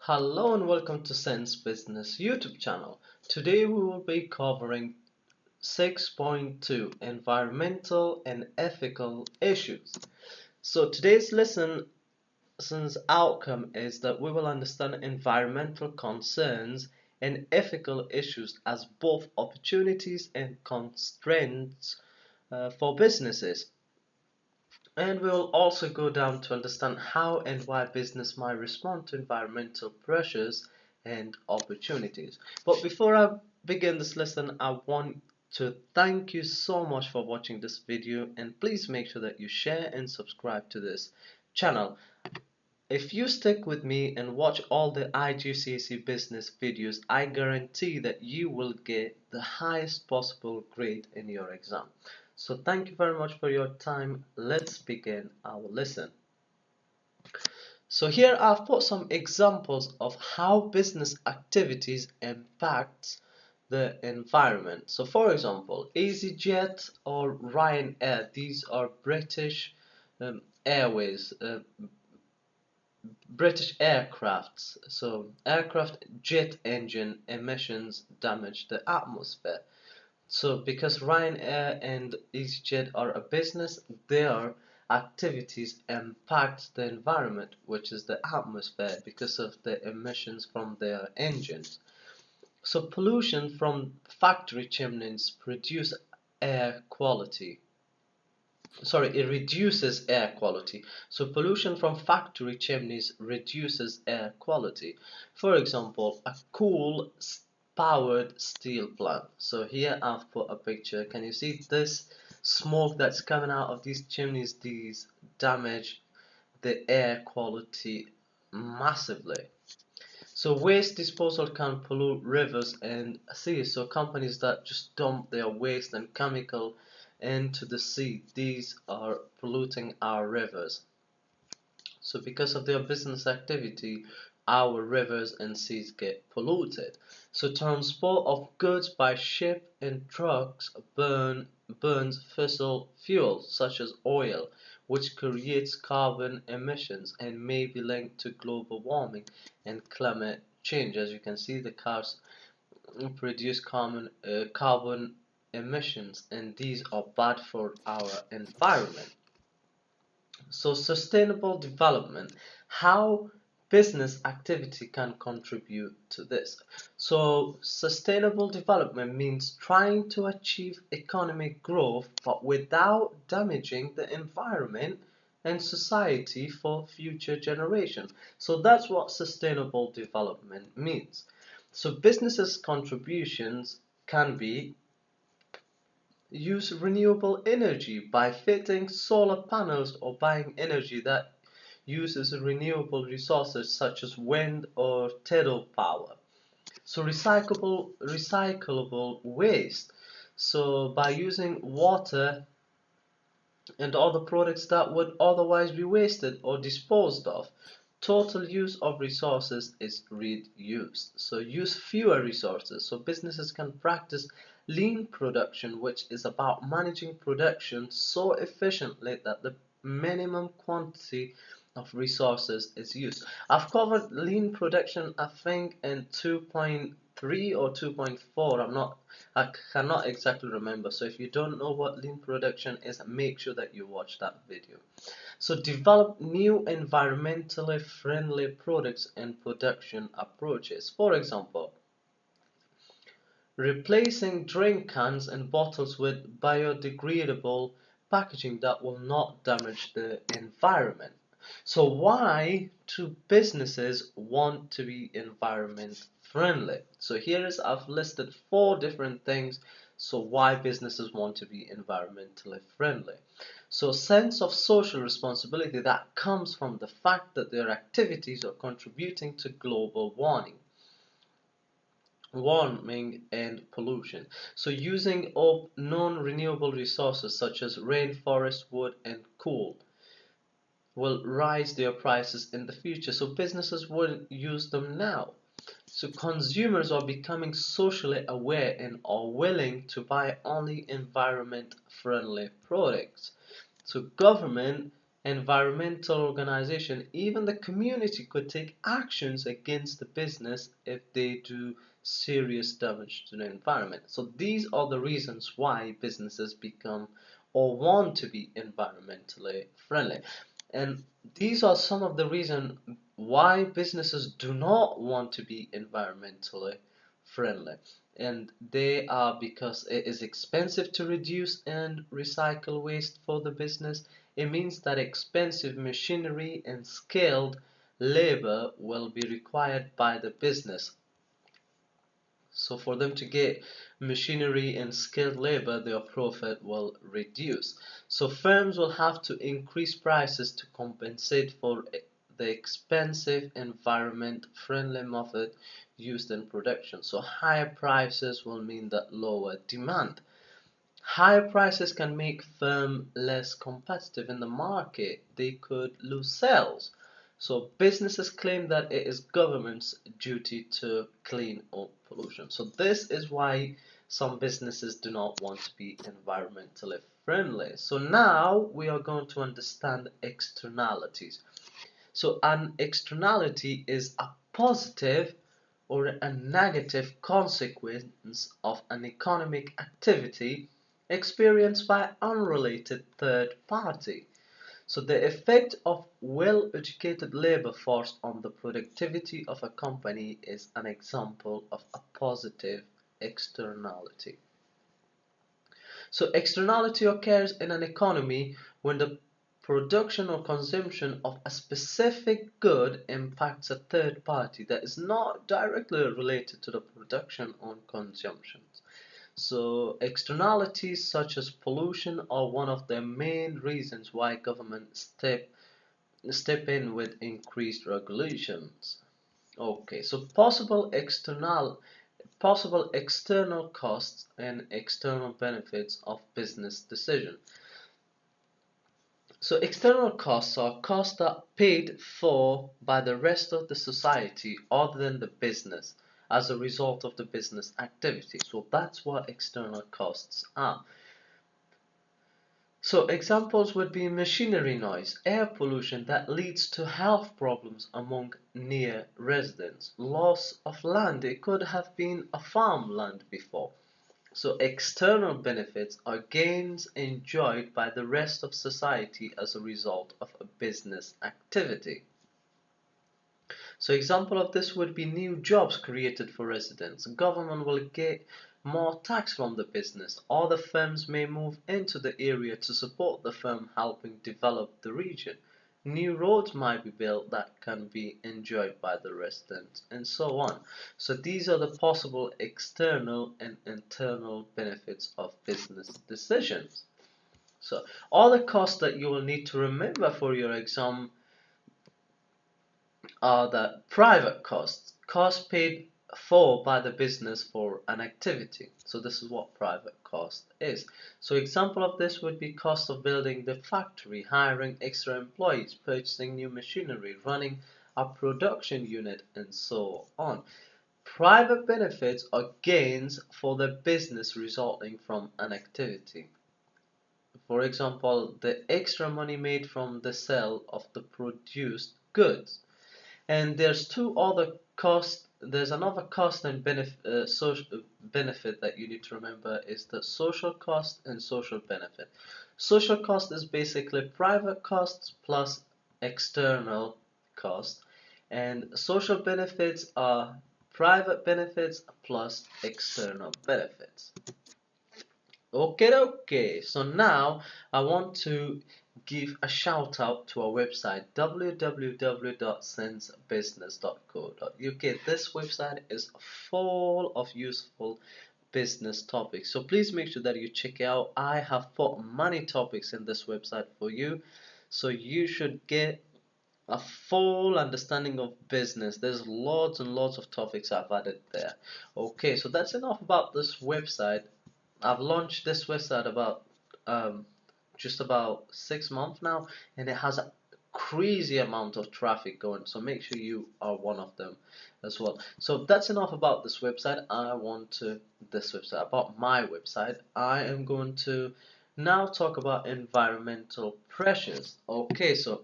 Hello and welcome to Sense Business YouTube channel. Today we will be covering 6.2 Environmental and Ethical Issues. So today's lesson's outcome is that we will understand environmental concerns and ethical issues as both opportunities and constraints for businesses. And we'll also go down to understand how and why business might respond to environmental pressures and opportunities. But before I begin this lesson, I want to thank you so much for watching this video, and please make sure that you share and subscribe to this channel. If you stick with me and watch all the IGCSE business videos, I guarantee that you will get the highest possible grade in your exam. So thank you very much for your time. Let's begin our lesson. So here I've put some examples of how business activities impact the environment. So for example, EasyJet or Ryanair, these are Airways, British aircrafts. So aircraft jet engine emissions damage the atmosphere. So because Ryanair and EasyJet are a business, their activities impact the environment, which is the atmosphere, because of the emissions from their engines. So pollution from factory chimneys produce air quality. It reduces air quality. So pollution from factory chimneys reduces air quality. For example, a coal powered steel plant. So here I've put a picture. Can you see this smoke that's coming out of these chimneys? These damage the air quality massively. So waste disposal can pollute rivers and seas. So companies that just dump their waste and chemical into the sea, these are polluting our rivers. So because of their business activity, our rivers and seas get polluted. So transport of goods by ship and trucks burns fossil fuels such as oil, which creates carbon emissions and may be linked to global warming and climate change. As you can see, the cars produce carbon emissions, and these are bad for our environment. So sustainable development, how business activity can contribute to this. So sustainable development means trying to achieve economic growth but without damaging the environment and society for future generations. So that's what sustainable development means. So businesses contributions can be: use renewable energy by fitting solar panels or buying energy that uses renewable resources such as wind or tidal power. So recyclable waste. So by using water and other products that would otherwise be wasted or disposed of. Total use of resources is reduced. So use fewer resources. So businesses can practice lean production, which is about managing production so efficiently that the minimum quantity of resources is used. I've covered lean production, I think, in 2.3 or 2.4. I cannot exactly remember. So if you don't know what lean production is, make sure that you watch that video. So develop new environmentally friendly products and production approaches. For example, replacing drink cans and bottles with biodegradable packaging that will not damage the environment. So why do businesses want to be environment friendly? So I've listed 4 different things so why businesses want to be environmentally friendly. So sense of social responsibility that comes from the fact that their activities are contributing to global warming and pollution. So using up non-renewable resources such as rainforest, wood and coal will rise their prices in the future. So businesses wouldn't use them now. So consumers are becoming socially aware and are willing to buy only environment friendly products. So government environmental organization, even the community could take actions against the business if they do serious damage to the environment. So these are the reasons why businesses become or want to be environmentally friendly. And these are some of the reasons why businesses do not want to be environmentally friendly. And they are because it is expensive to reduce and recycle waste for the business. It means that expensive machinery and skilled labor will be required by the business. So for them to get machinery and skilled labor, their profit will reduce. So firms will have to increase prices to compensate for the expensive environment-friendly method used in production. So higher prices will mean that lower demand. Higher prices can make firms less competitive in the market. They could lose sales. So businesses claim that it is government's duty to clean up pollution. So this is why some businesses do not want to be environmentally friendly. So now we are going to understand externalities. So an externality is a positive or a negative consequence of an economic activity experienced by unrelated third party. So the effect of well-educated labor force on the productivity of a company is an example of a positive externality. So externality occurs in an economy when the production or consumption of a specific good impacts a third party that is not directly related to the production or consumption. So externalities such as pollution are one of the main reasons why governments step in with increased regulations. Okay, so possible external costs and external benefits of business decision. So external costs are costs that are paid for by the rest of the society other than the business as a result of the business activity. So that's what external costs are. So examples would be machinery noise, air pollution that leads to health problems among near residents, loss of land, it could have been a farmland before. So external benefits are gains enjoyed by the rest of society as a result of a business activity. So example of this would be new jobs created for residents. Government will get more tax from the business. Other firms may move into the area to support the firm helping develop the region. New roads might be built that can be enjoyed by the residents and so on. So these are the possible external and internal benefits of business decisions. So all the costs that you will need to remember for your exam are the private costs, costs paid for by the business for an activity. So this is what private cost is. So example of this would be cost of building the factory, hiring extra employees, purchasing new machinery, running a production unit, and so on. Private benefits are gains for the business resulting from an activity. For example, the extra money made from the sale of the produced goods. And there's another cost and social benefit that you need to remember is the social cost and social benefit. Social cost is basically private costs plus external cost, and social benefits are private benefits plus external benefits. Okay, so now I want to give a shout out to our website www.sensebusiness.co.uk. This website is full of useful business topics, so please make sure that you check it out. I have put many topics in this website for you, so you should get a full understanding of business. There's lots and lots of topics I've added there. Okay, so that's enough about this website. I've launched this website about um, just about 6 months now, and it has a crazy amount of traffic going. So make sure you are one of them as well. So that's enough about this website. About my website. I am going to now talk about environmental pressures. Okay, so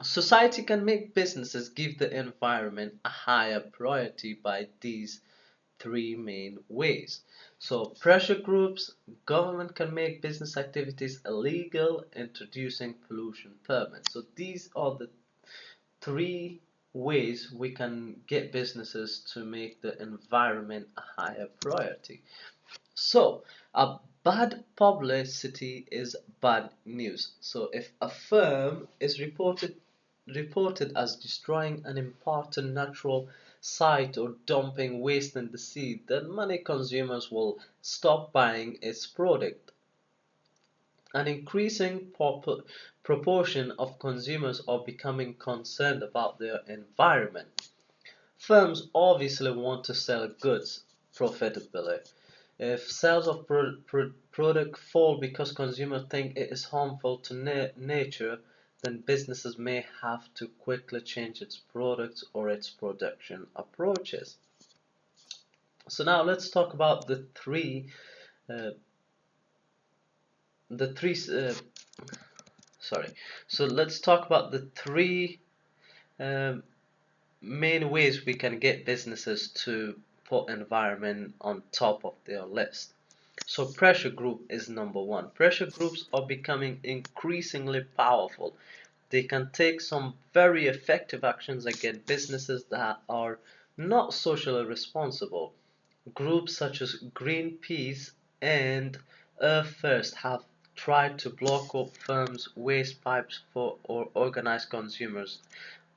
society can make businesses give the environment a higher priority by these three main ways. So pressure groups, government can make business activities illegal, introducing pollution permits. So these are the three ways we can get businesses to make the environment a higher priority. So, a bad publicity is bad news. So, if a firm is reported as destroying an important natural site or dumping waste in the sea, then many consumers will stop buying its product. An increasing proportion of consumers are becoming concerned about their environment. Firms obviously want to sell goods profitably. If sales of product fall because consumers think it is harmful to nature, then businesses may have to quickly change its products or its production approaches. So now let's talk about uh, the three. Sorry. So let's talk about the three um, main ways we can get businesses to put environment on top of their list. So pressure group is number one. Pressure groups are becoming increasingly powerful. They can take some very effective actions against businesses that are not socially responsible. Groups such as Greenpeace and Earth First have tried to block up firms' waste pipes for or organize consumers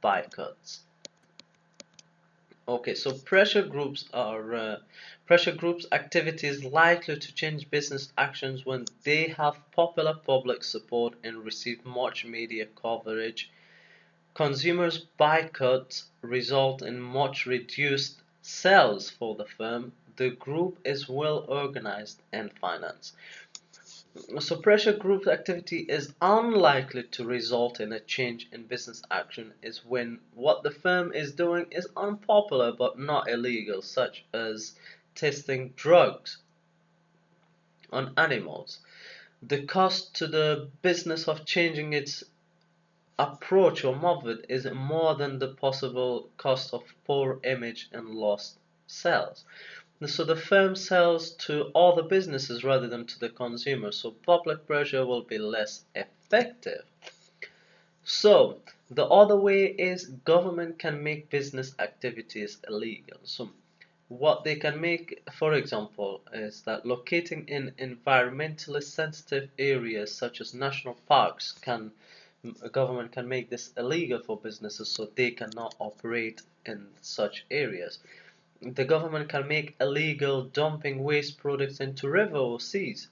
boycotts. Okay, so pressure groups activities likely to change business actions when they have popular public support and receive much media coverage. Consumers boycotts result in much reduced sales for the firm. The group is well organized and financed. So pressure group activity is unlikely to result in a change in business action is when what the firm is doing is unpopular but not illegal, such as testing drugs on animals. The cost to the business of changing its approach or method is more than the possible cost of poor image and lost sales. So the firm sells to other businesses rather than to the consumer, so public pressure will be less effective. So the other way is government can make business activities illegal. So what they can make, for example, is that locating in environmentally sensitive areas such as national parks can a government can make this illegal for businesses so they cannot operate in such areas. The government can make illegal dumping waste products into river or seas.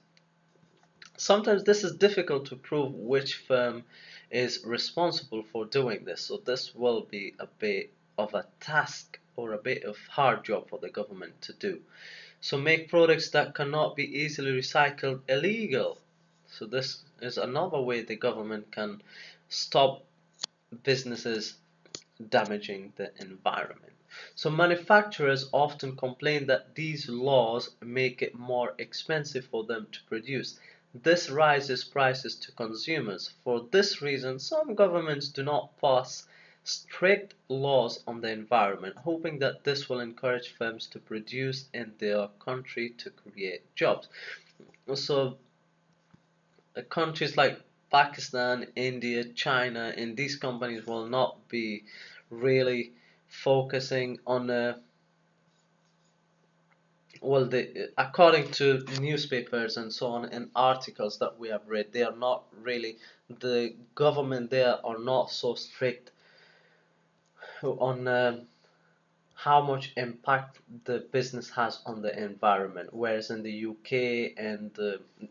Sometimes this is difficult to prove which firm is responsible for doing this, so this will be a bit of a task or a bit of hard job for the government to do. So make products that cannot be easily recycled illegal. So this is another way the government can stop businesses damaging the environment. So manufacturers often complain that these laws make it more expensive for them to produce. This raises prices to consumers. For this reason, some governments do not pass strict laws on the environment, hoping that this will encourage firms to produce in their country to create jobs. So countries like Pakistan, India, China, and these companies will not be really focusing on well, according to newspapers and so on and articles that we have read, they are not really the government there are not so strict on how much impact the business has on the environment. Whereas in the UK and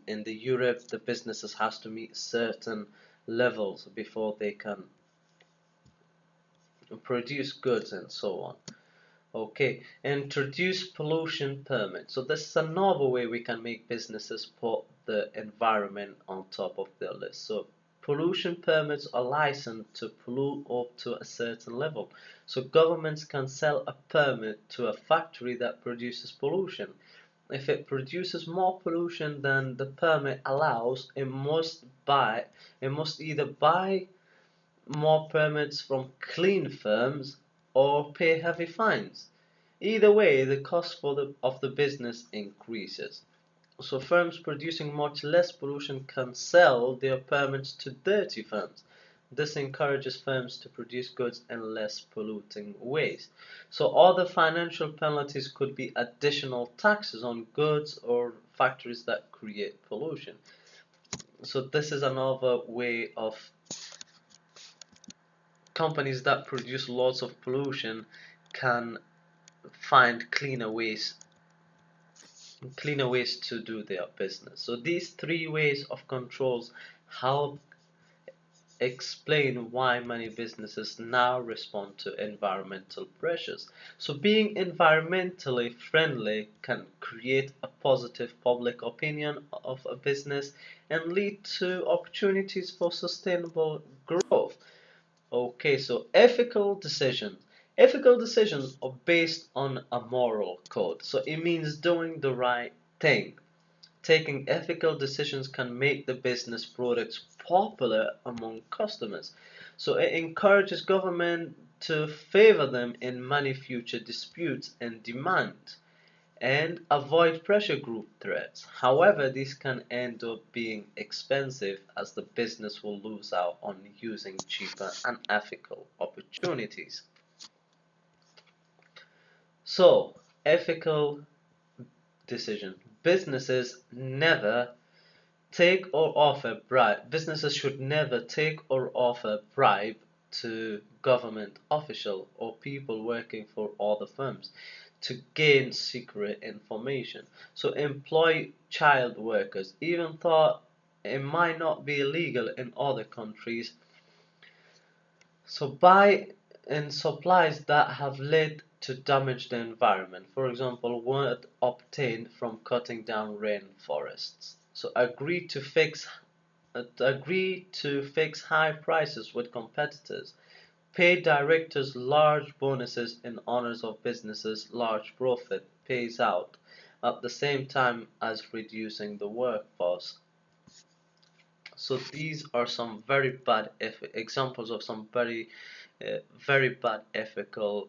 in the Europe, the businesses has to meet certain levels before they can produce goods and so on. Okay, introduce pollution permit. So this is another way we can make businesses put the environment on top of their list. So pollution permits are licensed to pollute up to a certain level. So governments can sell a permit to a factory that produces pollution. if it produces more pollution than the permit allows, it must either buy more permits from clean firms or pay heavy fines. Either way, the cost of the business increases. So firms producing much less pollution can sell their permits to dirty firms. This encourages firms to produce goods in less polluting ways. So other financial penalties could be additional taxes on goods or factories that create pollution. So this is another way of companies that produce lots of pollution can find cleaner ways to do their business. So these three ways of controls help explain why many businesses now respond to environmental pressures. So being environmentally friendly can create a positive public opinion of a business and lead to opportunities for sustainable growth. Okay, so ethical decisions. Ethical decisions are based on a moral code. So it means doing the right thing. Taking ethical decisions can make the business products popular among customers. So it encourages government to favor them in many future disputes and demands and avoid pressure group threats. However, this can end up being expensive as the business will lose out on using cheaper and ethical opportunities. So, ethical decision. Businesses should never take or offer bribe to government official or people working for other firms to gain secret information. So employ child workers, even though it might not be illegal in other countries. So buy in supplies that have led to damage the environment. For example, wood obtained from cutting down rainforests. So agree to fix high prices with competitors. Pay directors large bonuses in honors of businesses large profit pays out at the same time as reducing the workforce. So these are some very bad examples of some very bad ethical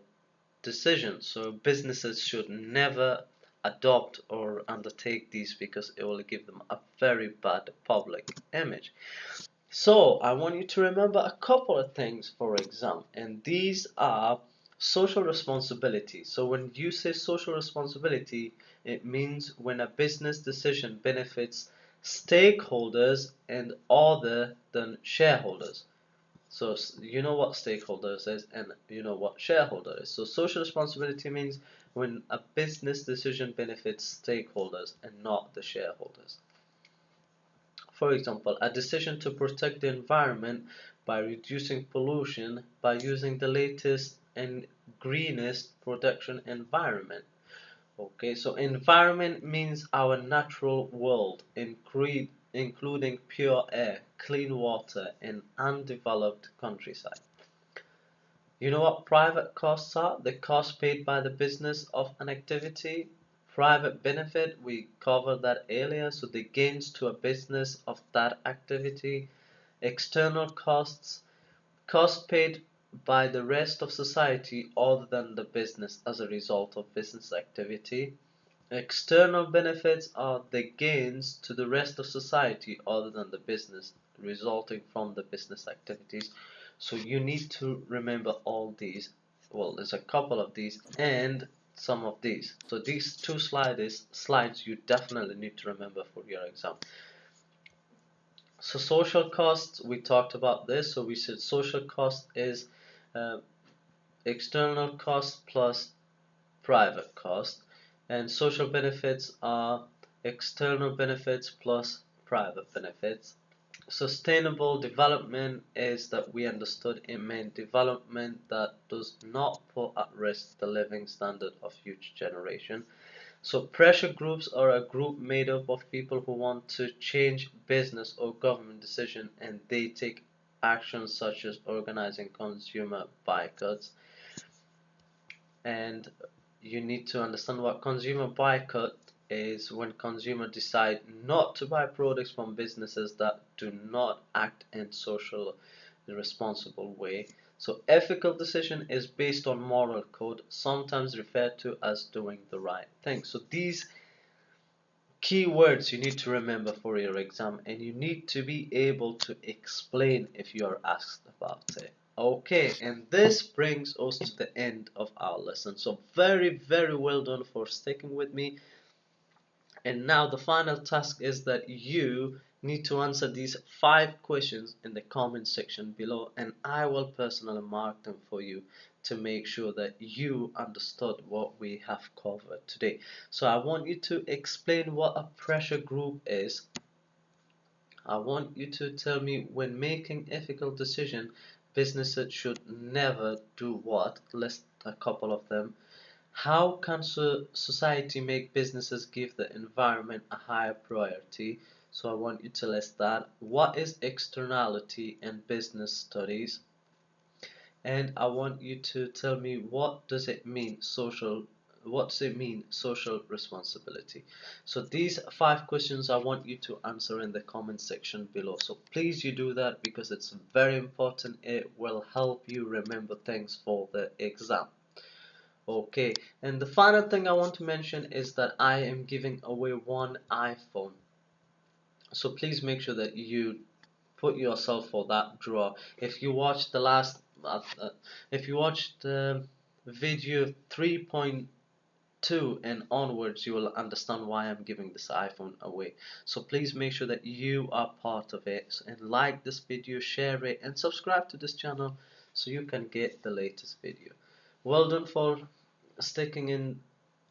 decisions. So businesses should never adopt or undertake these because it will give them a very bad public image. So I want you to remember a couple of things for exam, and these are social responsibility. So when you say social responsibility, it means when a business decision benefits stakeholders and other than shareholders. So you know what stakeholders is and you know what shareholder is. So social responsibility means when a business decision benefits stakeholders and not the shareholders. For example, a decision to protect the environment by reducing pollution by using the latest and greenest production environment. Okay, so environment means our natural world, including pure air, clean water, and undeveloped countryside. You know what private costs are? The cost paid by the business of an activity. Private benefit, we covered that earlier, so the gains to a business of that activity. External costs, costs paid by the rest of society other than the business as a result of business activity. External benefits are the gains to the rest of society other than the business resulting from the business activities. So you need to remember all these. Well, there's a couple of these and some of these. So these two slides you definitely need to remember for your exam. So social costs, we talked about this. So we said social cost is uh, external cost plus private cost, and social benefits are external benefits plus private benefits. Sustainable development is that we understood it meant development that does not put at risk the living standard of future generation. So pressure groups are a group made up of people who want to change business or government decision and they take actions such as organizing consumer boycotts. And you need to understand what consumer boycott is when consumers decide not to buy products from businesses that do not act in social responsible way. So ethical decision is based on moral code, sometimes referred to as doing the right thing. So these key words you need to remember for your exam, and you need to be able to explain if you are asked about it. Okay, and this brings us to the end of our lesson. So very well done for sticking with me. And now the final task is that you need to answer these 5 questions in the comment section below, and I will personally mark them for you to make sure that you understood what we have covered today. So I want you to explain what a pressure group is. I want you to tell me, when making ethical decision, businesses should never do what. List a couple of them. How can society make businesses give the environment a higher priority? So I want you to list that. What is externality in business studies? And I want you to tell me, what does it mean social responsibility? So these 5 questions I want you to answer in the comment section below. So please you do that, because it's very important. It will help you remember things for the exam. Okay, and the final thing I want to mention is that I am giving away one iPhone. So please make sure that you put yourself for that draw. If you watched the last, if you watched the video 3.2 and onwards, you will understand why I'm giving this iPhone away. So please make sure that you are part of it, and like this video, share it, and subscribe to this channel so you can get the latest video. Well done for sticking in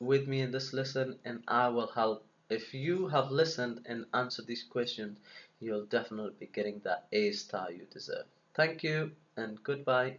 with me in this lesson, and I will help. If you have listened and answered these questions, you'll definitely be getting that A star you deserve. Thank you and goodbye.